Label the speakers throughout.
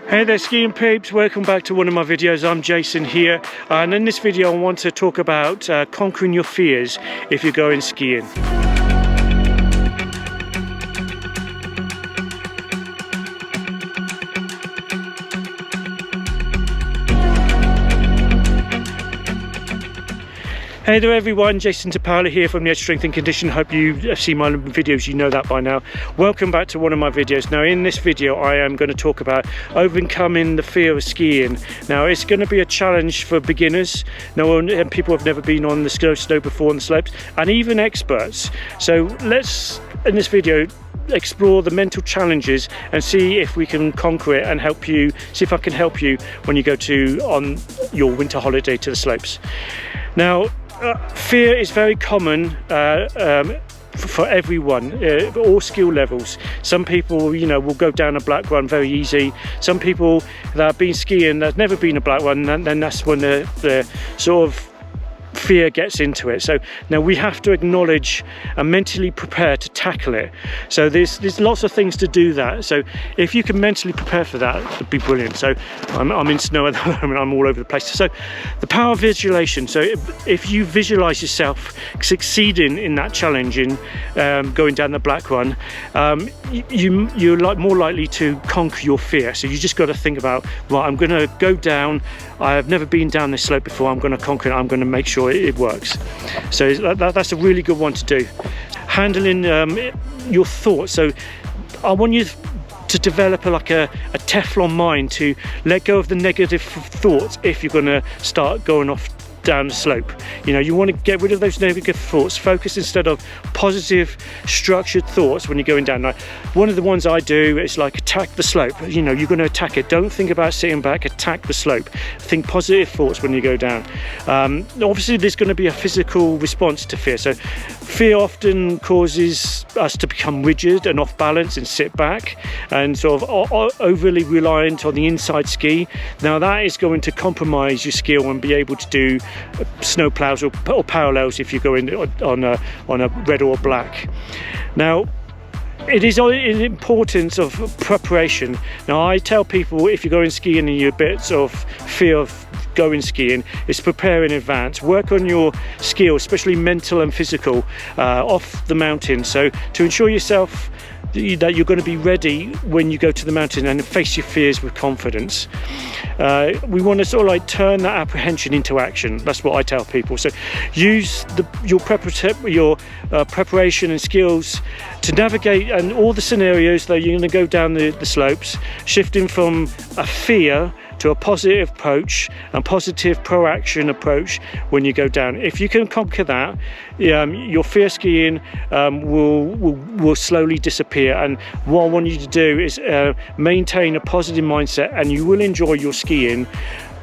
Speaker 1: Hey there skiing peeps, welcome back to one of my videos. I'm Jason here, and in this video I want to talk about conquering your fears if you're going skiing. Hey there everyone, Jason here from the Edge Strength and Condition. Hope you have seen my videos, you know that by now. Welcome back to one of my videos. Now in this video I am going to talk about overcoming the fear of skiing. Now it's going to be a challenge for beginners, and people have never been on the snow before on the slopes, and even experts. So let's, in this video, explore the mental challenges and see if we can conquer it and help you, see if I can help you when you go on your winter holiday to the slopes. Now, fear is very common for everyone, all skill levels. Some people, will go down a black run very easy. Some people that have been skiing, that's never been a black run, then that's when the sort of fear gets into it. So now we have to acknowledge and mentally prepare to tackle it. So there's lots of things to do that. So if you can mentally prepare for that, it'd be brilliant. So I'm in snow at the moment, I'm all over the place. So the power of visualization. So if you visualize yourself succeeding in that challenge, in going down the black run, you're more likely to conquer your fear. So you just got to think about, right, I'm going to go down, I have never been down this slope before, I'm going to conquer it, I'm going to make sure it works. So that's a really good one to do. Handling your thoughts. So I want you to develop a Teflon mind, to let go of the negative thoughts if you're going to start going off down the slope. You want to get rid of those negative thoughts, focus instead of positive structured thoughts when you're going down. Like, one of the ones I do is attack the slope. You're going to attack it. Don't think about sitting back, attack the slope. Think positive thoughts when you go down. Obviously there's going to be a physical response to fear. So fear often causes us to become rigid and off balance and sit back and sort of overly reliant on the inside ski. Now that is going to compromise your skill and be able to do snow plows or parallels if you go in on a red or black. Now it is an importance of preparation. Now I tell people, if you're going skiing and you're a bit sort of fear of going skiing, is prepare in advance. Work on your skills, especially mental and physical, off the mountain. So to ensure yourself that you're going to be ready when you go to the mountain and face your fears with confidence. We want to sort of turn that apprehension into action. That's what I tell people. So use your preparation and skills to navigate and all the scenarios that you're going to go down the slopes, shifting from a fear to a positive approach and positive proaction approach when you go down. If you can conquer that, your fear skiing will slowly disappear. And what I want you to do is maintain a positive mindset, and you will enjoy your skiing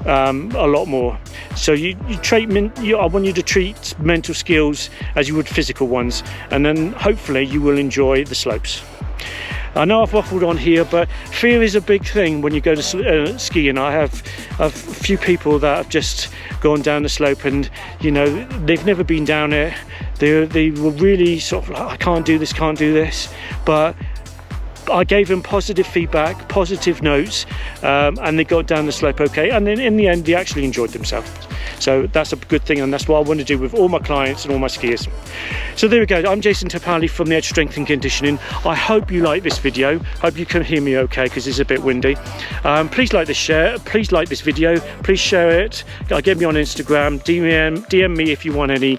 Speaker 1: a lot more. So I want you to treat mental skills as you would physical ones, and then hopefully you will enjoy the slopes. I know I've waffled on here, but fear is a big thing when you go to skiing. I have a few people that have just gone down the slope and, they've never been down it. They were really sort of I can't do this. But I gave them positive feedback, positive notes, and they got down the slope okay. And then in the end, they actually enjoyed themselves. So that's a good thing, and that's what I want to do with all my clients and all my skiers. So there we go. I'm Jason from the Edge Strength and Conditioning. I hope you like this video. Hope you can hear me okay, because it's a bit windy. Please like this video. Please share it. Get me on Instagram. DM me if you want any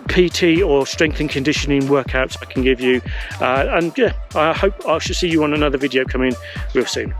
Speaker 1: PT or strength and conditioning workouts I can give you. And yeah, I hope I shall see you on another video coming real soon.